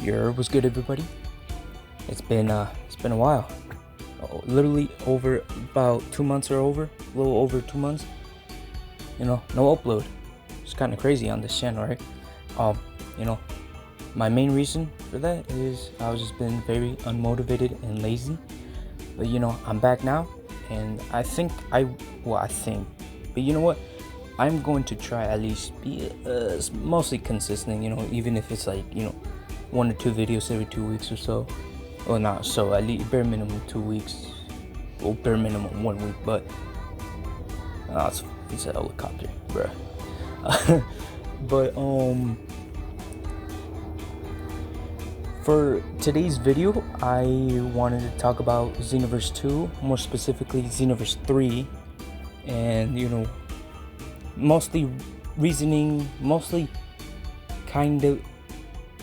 What's good, everybody? It's been a while. Literally over about 2 months or a little over 2 months. No upload. It's kind of crazy on this channel, right? My main reason for that is I've just been very unmotivated and lazy. But I'm back now, and but you know what? I'm going to try at least be mostly consistent. Even if it's like 1 or 2 videos every 2 weeks or so. Well, not so, at least bare minimum 2 weeks, or bare minimum 1 week. But it's a helicopter, bruh. But for today's video, I wanted to talk about Xenoverse 2, more specifically Xenoverse 3, and mostly reasoning, mostly kind of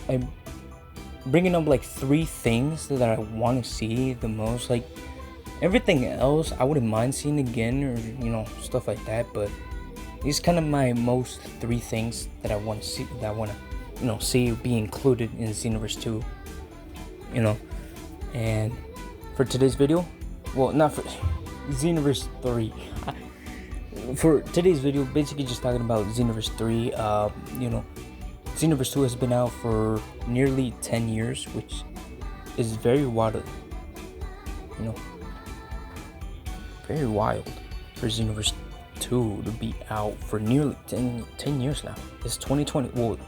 I'm bringing up like 3 things that I want to see the most. Like everything else I wouldn't mind seeing again, or stuff like that, but these kind of my most 3 things that I want to see, that I want to see be included in Xenoverse 2. And for today's video, well, not for Xenoverse 3, for today's video, basically just talking about Xenoverse 3. Xenoverse 2 has been out for nearly 10 years, which is very wild. Very wild for Xenoverse 2 to be out for nearly 10 years now. It's 2020. Well,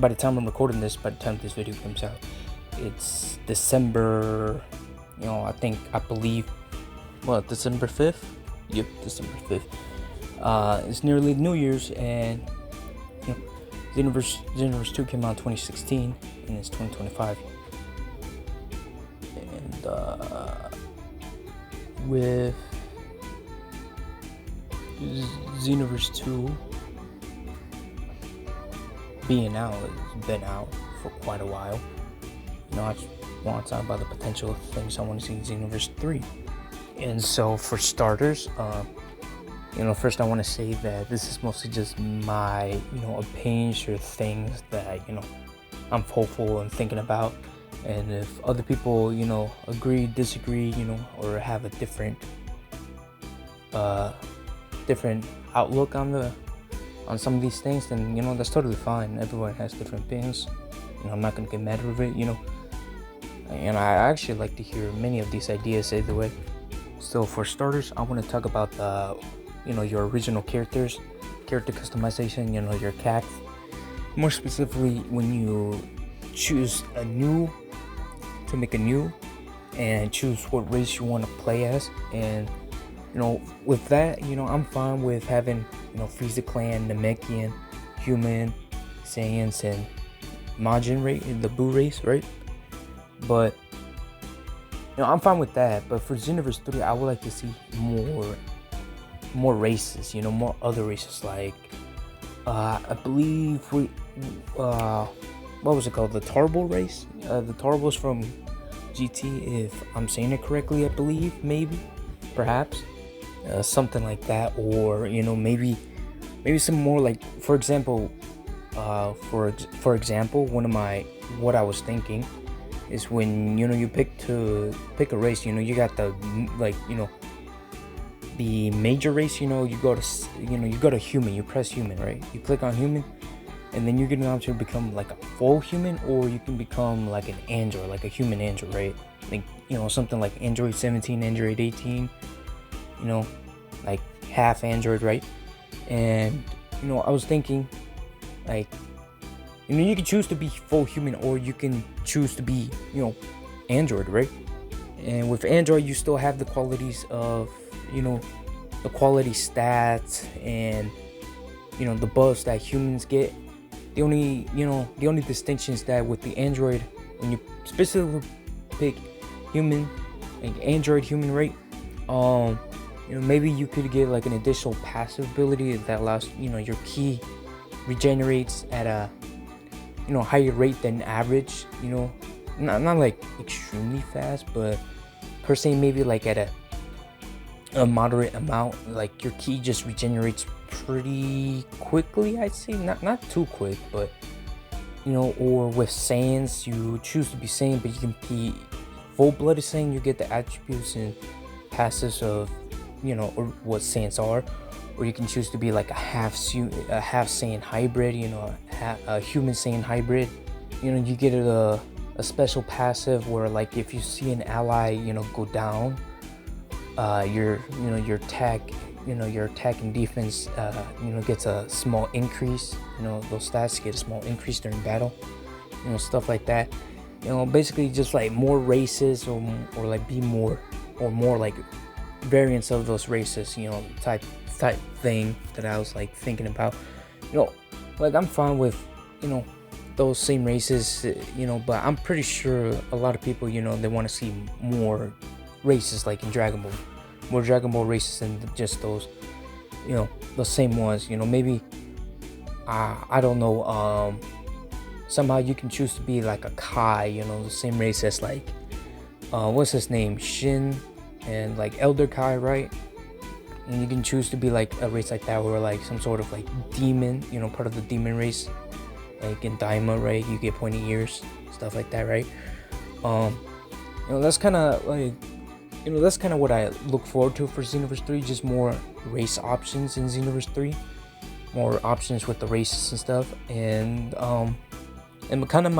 by the time I'm recording this, by the time this video comes out, it's December, I believe, December 5th? Yep, December 5th. It's nearly New Year's, and Xenoverse 2 came out in 2016, and it's 2025. And with Xenoverse 2 being out, it's been out for quite a while. I just want to talk about the potential things I want to see in Xenoverse 3. And so, for starters, first I want to say that this is mostly just my, opinions or things that, I'm hopeful and thinking about. And if other people, agree, disagree, or have a different outlook on some of these things, then, that's totally fine. Everyone has different opinions. I'm not going to get mad over it, And I actually like to hear many of these ideas either way. So for starters, I want to talk about the your original character customization, your cat. More specifically, when you choose to make a new and choose what race you want to play as. And with that, I'm fine with having Frieza clan, Namekian, human, Saiyans, and Majin race, the Buu race, right? But I'm fine with that. But for Xenoverse 3, I would like to see more races, more other races. Like I believe what was it called, the Tarbal race, the Tarbals from GT, if I'm saying it correctly. I believe, maybe, perhaps, something like that. Or maybe some more, like, for example, what I was thinking is, when you pick a race, you got the, like, the major race, you go to human, you press human, right? You click on human, and then you get an option to become like a full human, or you can become like an android, like a human android, right? Like, something like Android 17, Android 18, like half android, right? And I was thinking, like, you can choose to be full human, or you can choose to be android, right? And with android, you still have the qualities of the quality stats and the buffs that humans get. The only distinction is that with the android, when you specifically pick human, like android human, right? Maybe you could get like an additional passive ability that allows your ki regenerates at a higher rate than average. Not like extremely fast, but per se, maybe like at a moderate amount. Like your ki just regenerates pretty quickly, I'd say. Not too quick, but or with Saiyans, you choose to be Saiyan, but you can be full-blooded Saiyan. You get the attributes and passives of, or what Saiyans are, or you can choose to be like a half Saiyan hybrid, a human Saiyan hybrid. You get a special passive where, like, if you see an ally, go down, your attack, your attack and defense, gets a small increase. Those stats get a small increase during battle. Stuff like that. Basically just like more races, or like be more like variants of those races. Type thing that I was like thinking about. Like I'm fine with those same races. But I'm pretty sure a lot of people, they want to see more races, like in Dragon Ball. More Dragon Ball races than just those, the same ones. Maybe I don't know. Somehow you can choose to be like a Kai, the same race as like what's his name, Shin, and like Elder Kai, right? And you can choose to be like a race like that, or like some sort of like demon, part of the demon race, like in Daima, right? You get pointy ears, stuff like that, right? That's kind of like. That's kind of what I look forward to for Xenoverse 3, just more race options in Xenoverse 3, more options with the races and stuff, and kind of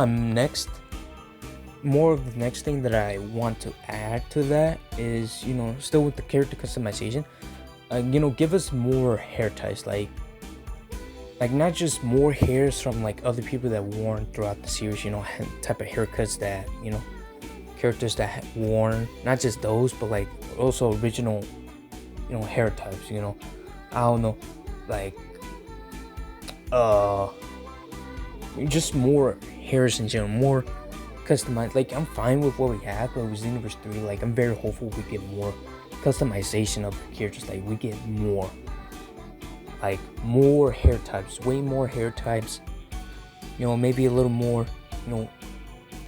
more of the next thing that I want to add to that is, still with the character customization, give us more hair types, like not just more hairs from like other people that worn throughout the series, type of haircuts that, characters that have worn, not just those, but like also original hair types. I don't know, like just more hairs in general, more customized. Like I'm fine with what we have, but with Xenoverse 3, like I'm very hopeful we get more customization of the characters. Like we get more hair types, way more hair types, maybe a little more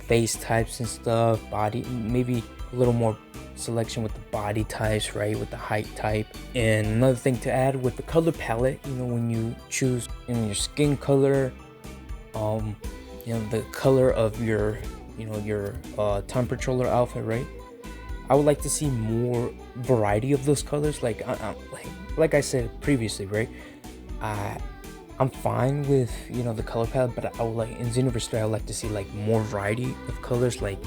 face types and stuff, body, maybe a little more selection with the body types, right, with the height type. And another thing to add with the color palette, when you choose your skin color, the color of your time patroller outfit, right, I would like to see more variety of those colors. Like I said previously, right, I'm fine with the color palette, but I would like in Xenoverse 3, I would like to see like more variety of colors, like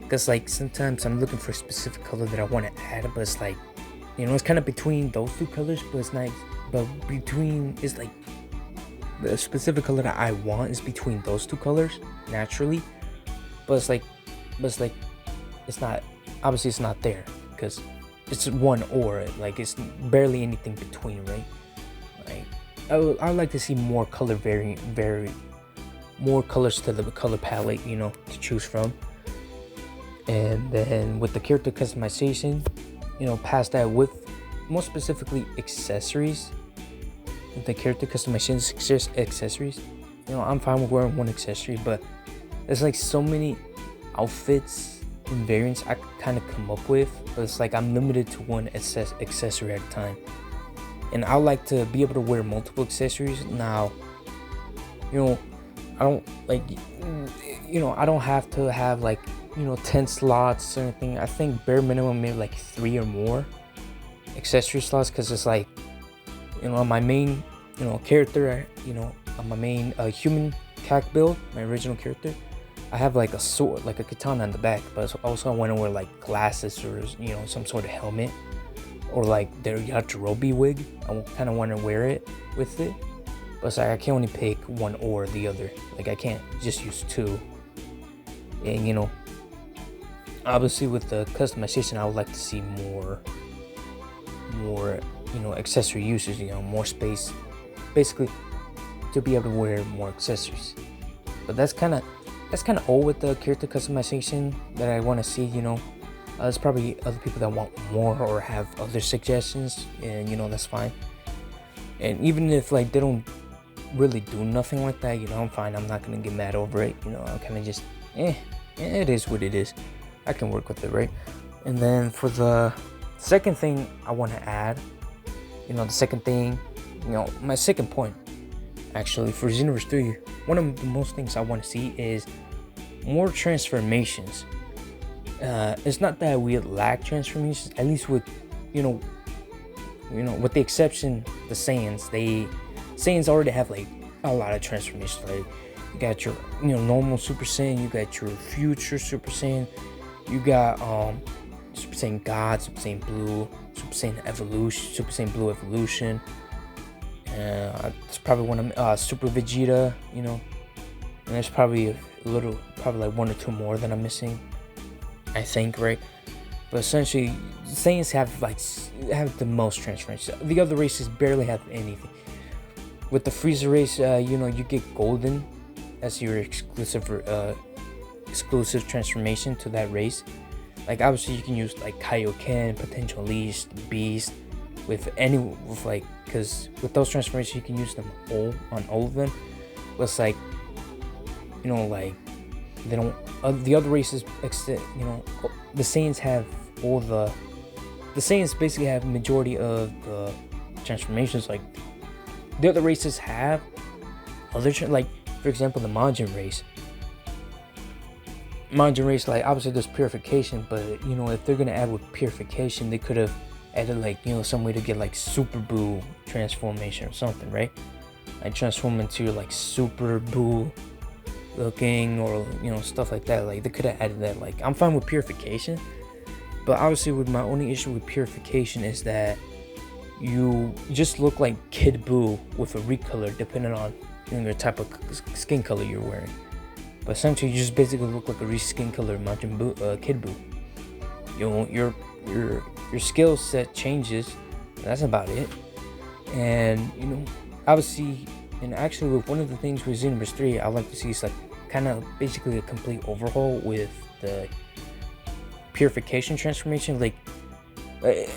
because like sometimes I'm looking for a specific color that I want to add, but it's like it's kind of between those two colors, but it's not, but it's like the specific color that I want is between those two colors naturally, but it's not, obviously it's not there because it's one or, like it's barely anything between, right? I would like to see more color more colors to the color palette, to choose from. And then with the character customization, past that, with more specifically accessories, the character customization accessories, I'm fine with wearing one accessory, but there's like so many outfits and variants I could kind of come up with, but it's like I'm limited to one accessory at a time. And I like to be able to wear multiple accessories. Now, I don't like, I don't have to have like, 10 slots or anything. I think bare minimum maybe like 3 or more accessory slots, because it's like, on my main, character, on my main human CAC build, my original character, I have like a sword, like a katana on the back, but also I want to wear like glasses or, some sort of helmet, or like their Yajirobe wig. I kind of want to wear it with it, but it's like I can only pick one or the other. Like I can't just use two. And obviously with the customization, I would like to see more accessory uses. More space, basically, to be able to wear more accessories. But that's kind of all with the character customization that I want to see. There's probably other people that want more or have other suggestions, and that's fine. And even if like they don't really do nothing like that, I'm fine. I'm not gonna get mad over it. I'm kind of just it is what it is. I can work with it, right? And then for the second thing I want to add, the second thing, my second point actually for Xenoverse 3 one of the most things I want to see is more transformations. It's not that we lack transformations, at least with, with the exception the Saiyans already have like a lot of transformations. Like you got your normal Super Saiyan, you got your future Super Saiyan, you got Super Saiyan God, Super Saiyan Blue, Super Saiyan Evolution, Super Saiyan Blue Evolution. It's probably one of Super Vegeta, and there's probably probably like one or two more that I'm missing, I think, right? But essentially, Saiyans have the most transformations. The other races barely have anything. With the Frieza race, you get Golden as your exclusive transformation to that race. Like obviously, you can use like Kaioken, Potential Beast, because with those transformations you can use them on all of them. But it's like, they don't. The other races, the Saiyans have the Saiyans basically have majority of the transformations. Like the other races have other like, for example, the Majin race. Like obviously there's purification, but if they're gonna add with purification, they could have added like some way to get like Super Buu transformation or something, right? Like transform into like Super Buu looking, or stuff like that. Like they could have added that. Like I'm fine with purification, but obviously with my only issue with purification is that you just look like Kid Buu with a recolor depending on the type of skin color you're wearing. But essentially you just basically look like a reskin color Majin Buu, Kid Buu. Your skill set changes. That's about it. And obviously, and actually with one of the things with Xenoverse 3, I like to see is like kind of basically a complete overhaul with the purification transformation. Like you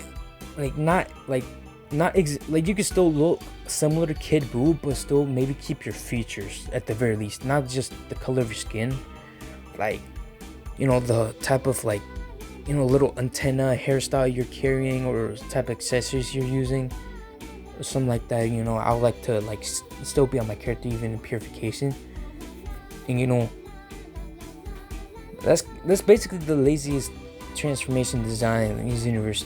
can still look similar to Kid Buu, but still maybe keep your features at the very least, not just the color of your skin. Like the type of like little antenna hairstyle you're carrying, or type of accessories you're using, or something like that. I would like to like still be on my character even in purification. And that's basically the laziest transformation design in this universe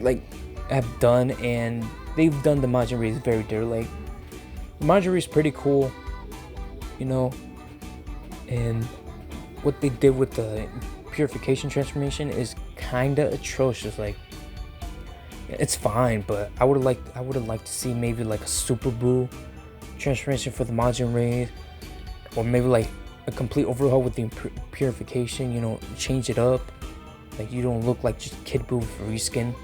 like have done. And they've done the Majin race very dirty. Like the Majin race is pretty cool, and what they did with the purification transformation is kinda atrocious. Like it's fine, but I would have liked to see maybe like a Super Buu transformation for the Majin race, or maybe like a complete overhaul with the purification. Change it up. Like you don't look like just Kid Buu for reskin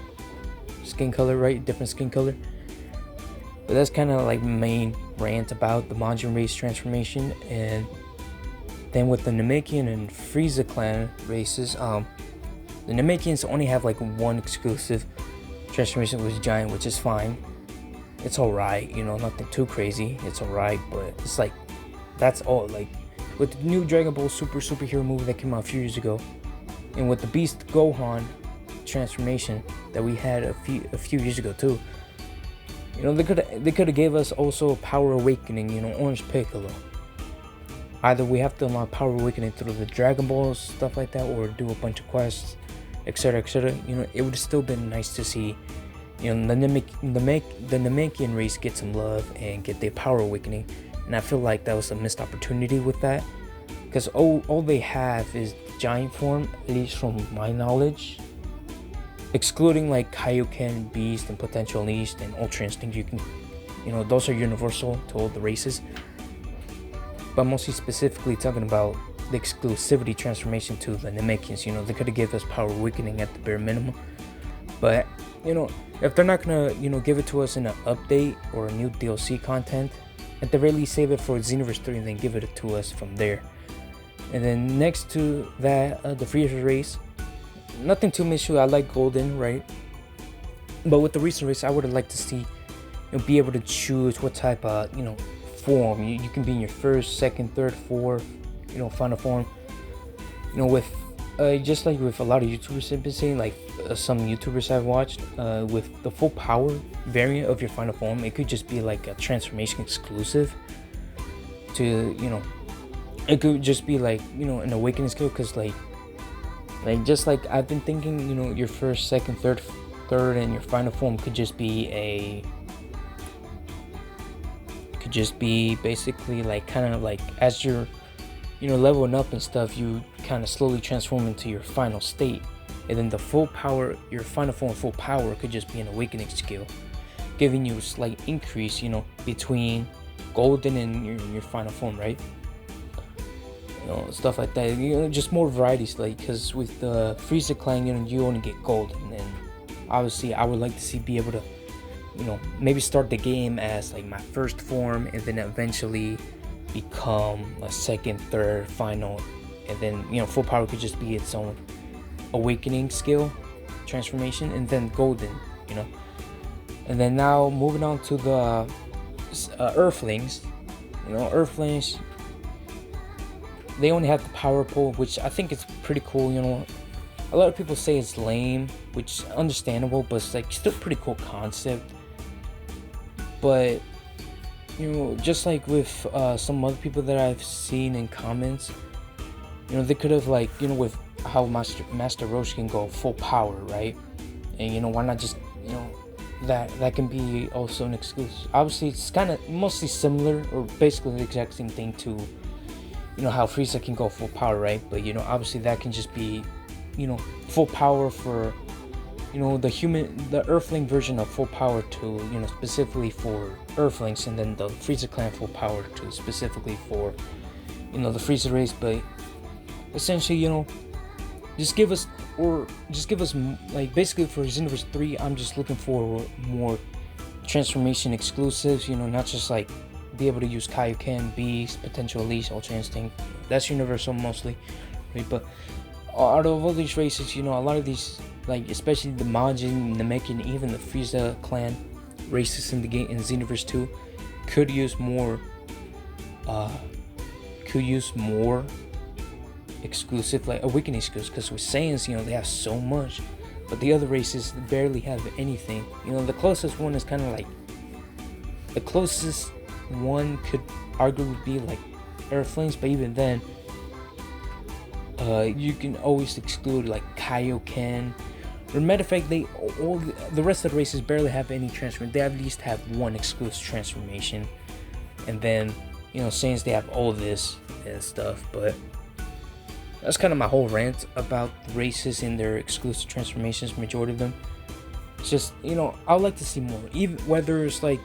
skin color, right? Different skin color. But that's kind of like main rant about the Majin race transformation. And then with the Namekian and Frieza clan races, the Namekians only have like one exclusive transformation with Giant, which is fine. It's alright, nothing too crazy. It's alright, but it's like that's all. Like with the new Dragon Ball superhero movie that came out a few years ago, and with the Beast Gohan transformation that we had a few years ago too, they could have gave us also Power Awakening, Orange Piccolo. Either we have to unlock Power Awakening through the Dragon Balls, stuff like that, or do a bunch of quests, etc., etc. It would have still been nice to see, the Namekian race get some love and get their Power Awakening. And I feel like that was a missed opportunity with that, because all they have is Giant form, at least from my knowledge, excluding like Kaioken, Beast, and Potential Unleashed, and Ultra Instinct. You can, those are universal to all the races. But mostly specifically talking about the exclusivity transformation to the Namekians. They could have given us Power Awakening at the bare minimum. But if they're not gonna give it to us in an update or a new DLC content, at the very least save it for Xenoverse 3 and then give it to us from there. And then next to that, the Frieza race, nothing too much. I like Golden, right? But with the recent race, I would have liked to see be able to choose what type of form you can be in your first, second, third, fourth, final form. With just like with a lot of YouTubers have been saying, like some YouTubers I've watched, with the full power variant of your final form, it could just be like a transformation exclusive to, it could just be like, an awakening skill, because like just like I've been thinking, your first, second, third, and your final form could just be basically like kind of like as you're leveling up and stuff, you kind of slowly transform into your final state, and then the full power, your final form full power, could just be an awakening skill, giving you a slight increase, between golden and your final form, right? Stuff like that. Just more varieties, like, because with the Frieza clan, you only get gold, and then obviously I would like to be able to, maybe start the game as like my first form, and then eventually become a second, third, final, and then full power could just be its own awakening skill transformation, and then golden, and then now moving on to the Earthlings. Earthlings, they only have the power pole, which I think is pretty cool. A lot of people say it's lame, which is understandable, but it's like still pretty cool concept. But just like with some other people that I've seen in comments, they could have, like, with how Master Roshi can go full power, right? And why not just that can be also an exclusive. Obviously it's kind of mostly similar, or basically the exact same thing to how Frieza can go full power, right? But obviously that can just be full power for the Earthling version of full power to specifically for Earthlings, and then the Frieza clan full power to specifically for the Frieza race. But essentially, just give us like, basically for Xenoverse 3, I'm just looking for more transformation exclusives, not just like be able to use Kaioken, Beast, Potential Unleash, Ultra Instinct. That's universal mostly, right? But out of all these races, a lot of these, like especially the Majin, Namekian, even the Frieza clan races in the game in Xenoverse 2 could use more exclusive, like awakening skills, because with Saiyans, they have so much, but the other races barely have anything. The closest one is kind of like, the closest one could arguably be like Earthlings, but even then, you can always exclude like Kaioken. As a matter of fact, the rest of the races barely have any transformation. They at least have one exclusive transformation, and then Saiyans, they have all this and stuff. But that's kind of my whole rant about the races and their exclusive transformations. Majority of them, it's just I would like to see more, even whether it's like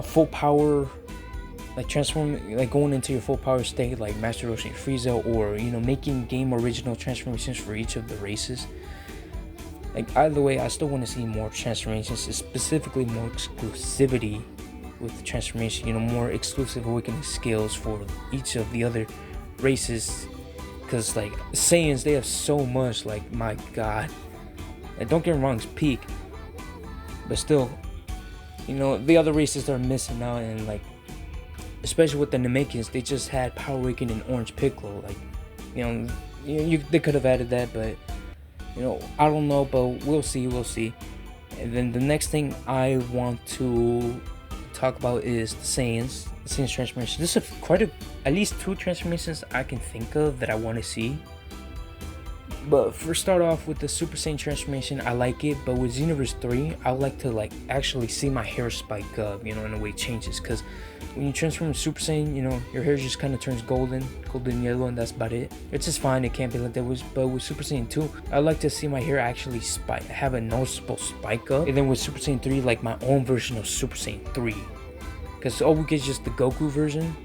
full power, like transforming, like going into your full power state like Master Roshi and Frieza, or making game original transformations for each of the races. Like either way, I still want to see more transformations, specifically more exclusivity with the transformation, more exclusive awakening skills for each of the other races, because like Saiyans, they have so much, like my god. And don't get me wrong, it's peak, but still, the other races are missing out. And like, especially with the Namekians, they just had Power Awakening and Orange Piccolo. Like, they could have added that, but I don't know, but we'll see. And then the next thing I want to talk about is the Saiyans transformation. This is at least 2 transformations I can think of that I want to see. But first, start off with the Super Saiyan transformation. I like it, but with Xenoverse 3, I would like to like actually see my hair spike up, in a way it changes. Because when you transform to Super Saiyan, your hair just kind of turns golden yellow, and that's about it. It's just fine, it can't be like that. But with Super Saiyan 2, I'd like to see my hair actually have a noticeable spike up. And then with Super Saiyan 3, like my own version of Super Saiyan 3. Because all we get is just the Goku version.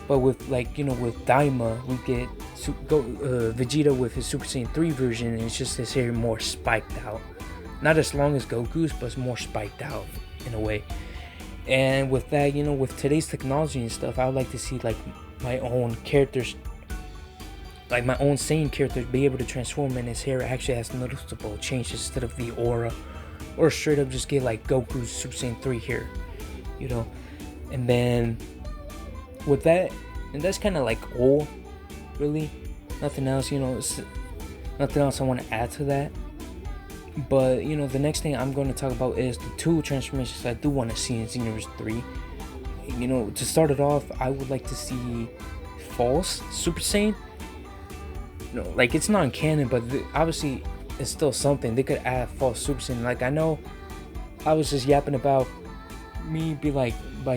But with with Daima, we get Vegeta with his Super Saiyan 3 version, and it's just his hair more spiked out. Not as long as Goku's, but it's more spiked out in a way. And with that, with today's technology and stuff, I would like to see like my own characters, like my own Saiyan characters, be able to transform, and his hair actually has noticeable changes instead of the aura, or straight up just get like Goku's Super Saiyan 3 hair, And then with that, and that's kind of like all, really, nothing else, nothing else I want to add to that. But the next thing I'm going to talk about is the 2 transformations I do want to see in Xenoverse 3. To start it off, I would like to see false Super Saiyan. Like it's not in canon, but obviously it's still something. They could add false Super Saiyan. Like I know, I was just yapping about me be like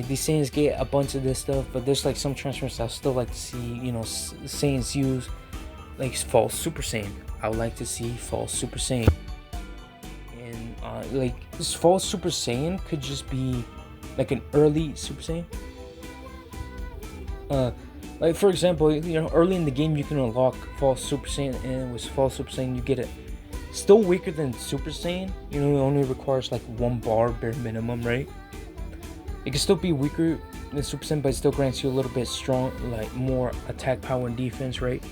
these Saiyans get a bunch of this stuff, but there's like some transformers I still like to see. Saiyans use like false Super Saiyan. I would like to see false Super Saiyan, and like this false Super Saiyan could just be like an early Super Saiyan. Like for example, early in the game you can unlock false Super Saiyan, and with false Super Saiyan you get it still weaker than Super Saiyan. It only requires like 1 bar bare minimum, right? It can still be weaker than Super Saiyan, but it still grants you a little bit strong, like more attack power and defense, right?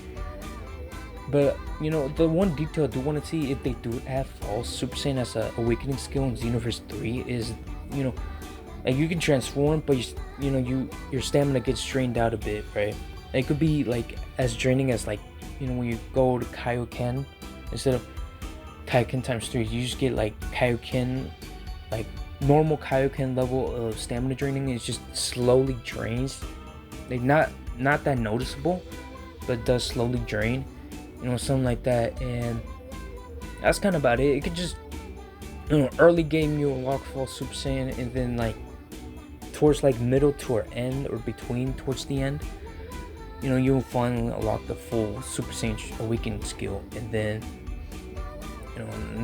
But the one detail I do want to see if they do add false Super Saiyan as a awakening skill in Xenoverse 3 is, like you can transform, but your stamina gets drained out a bit, right? It could be like as draining as like when you go to Kaioken, instead of Kaioken times 3, you just get like Kaioken, like normal Kaioken level of stamina draining. It just slowly drains, like not that noticeable, but it does slowly drain, something like that. And that's kind of about it. It could just early game you unlock false Super Saiyan, and then like towards like middle to or end, or between towards the end, you'll finally unlock the full Super Saiyan awakening skill. And then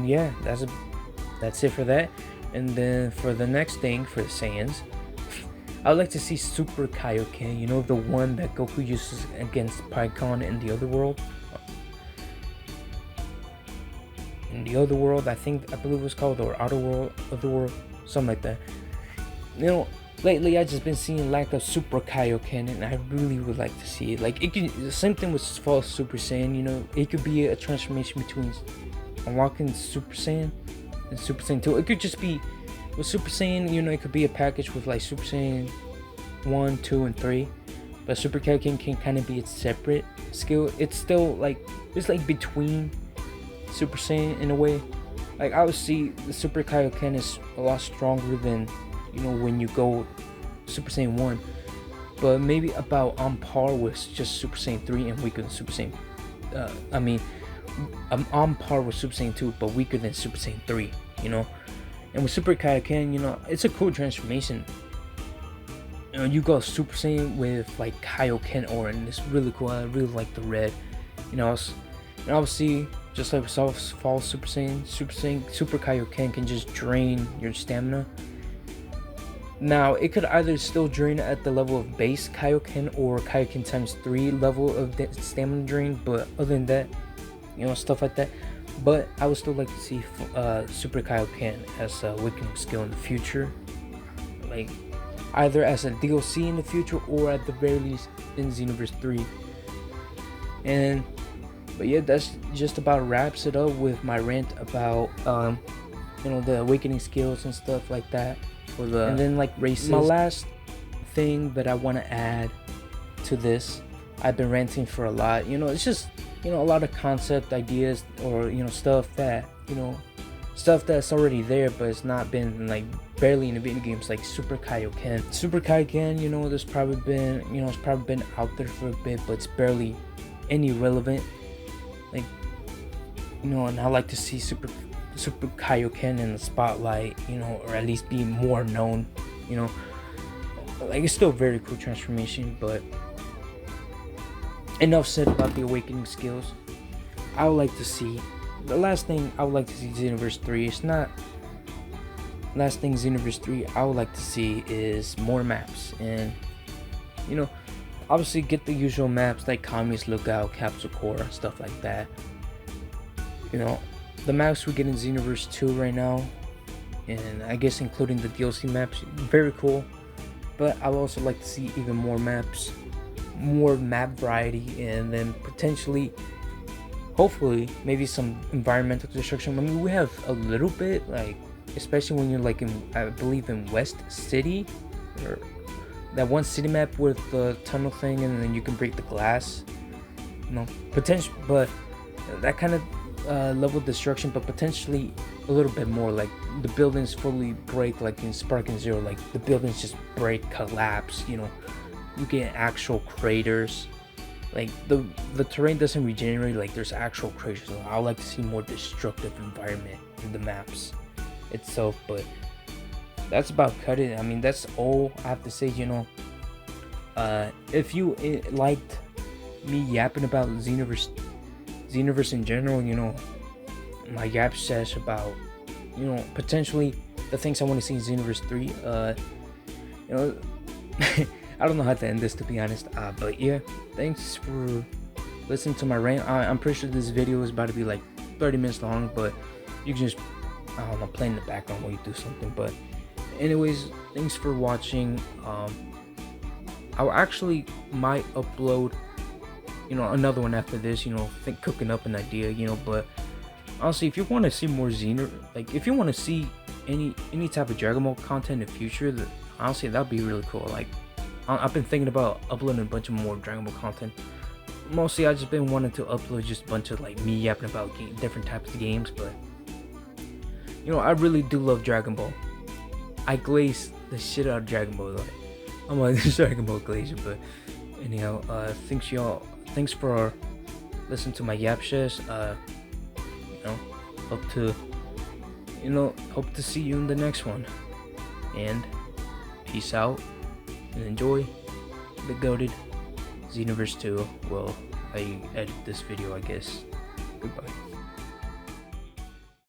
yeah, that's it for that. And then for the next thing, for the Saiyans, I would like to see Super Kaioken, the one that Goku uses against Pikkon in the other world. In the other world, I believe it was called, or Outer World, Other World, something like that. Lately I've just been seeing lack of Super Kaioken, and I really would like to see it. Like it could, the same thing with false Super Saiyan. It could be a transformation between unlocking Super Saiyan and Super Saiyan 2. It could just be with Super Saiyan, it could be a package with like Super Saiyan 1, 2, and 3. But Super Kaioken can kind of be its separate skill. It's still like, it's like between Super Saiyan in a way. Like I would see the Super Kaioken is a lot stronger than when you go Super Saiyan 1, but maybe about on par with just Super Saiyan 3 and weaker than Super Saiyan. I'm on par with Super Saiyan 2, but weaker than Super Saiyan 3. And with Super Kaioken, it's a cool transformation. You go Super Saiyan with like Kaioken aura, and it's really cool. I really like the red. And obviously, just like with false Super Saiyan, Super Kaioken can just drain your stamina. Now, it could either still drain at the level of base Kaioken or Kaioken times 3 level of stamina drain, but other than that, stuff like that. But I would still like to see Super Kaioken as a awakening skill in the future, like either as a DLC in the future or at the very least in Xenoverse 3. But yeah, that's just about wraps it up with my rant about the awakening skills and stuff like that. And then like races. My last thing that I want to add to this, I've been ranting for a lot. It's just a lot of concept ideas, or stuff that's already there, but it's not been like barely in the video games, like Super Kaioken. Super Kaioken, there's probably been it's probably been out there for a bit, but it's barely any relevant. Like and I like to see Super Kaioken in the spotlight, or at least be more known. Like it's still a very cool transformation, but enough said about the awakening skills. I would like to see, the last thing I would like to see Xenoverse 3, it's not last thing Xenoverse 3 I would like to see is more maps, and obviously get the usual maps like Kami's Lookout, Capsule Core, stuff like that. The maps we get in Xenoverse 2 right now, and I guess including the DLC maps, very cool. But I would also like to see even more maps, more map variety, and then potentially, hopefully, maybe some environmental destruction. I mean, we have a little bit, like, especially when you're like in, I believe in West City, or that one city map with the tunnel thing, and then you can break the glass. Potential, but that kind of level of destruction, but potentially a little bit more. Like the buildings fully break, like in Sparking Zero, like the buildings just break, collapse. You get actual craters. Like the terrain doesn't regenerate. Like there's actual craters. So I would like to see more destructive environment in the maps itself. But that's about cut it. I mean, that's all I have to say. If you liked me yapping about Xenoverse in general, my yap says about, potentially the things I want to see in Xenoverse 3. I don't know how to end this, to be honest. But yeah, thanks for listening to my rant. I'm pretty sure this video is about to be like 30 minutes long, but you can just, I don't know, play in the background while you do something. But anyways, thanks for watching. I actually might upload, another one after this, think cooking up an idea, but honestly, if you want to see more like if you want to see any type of Dragon Ball content in the future, honestly, that'd be really cool. Like, I've been thinking about uploading a bunch of more Dragon Ball content. Mostly, I just been wanting to upload just a bunch of like me yapping about different types of games, but I really do love Dragon Ball. I glaze the shit out of Dragon Ball. Like, I'm like this Dragon Ball glazer, but anyhow, thanks for listening to my yap shares. Hope to see you in the next one, and peace out and enjoy the goated Xenoverse 2. Well, I edit this video, I guess. Goodbye.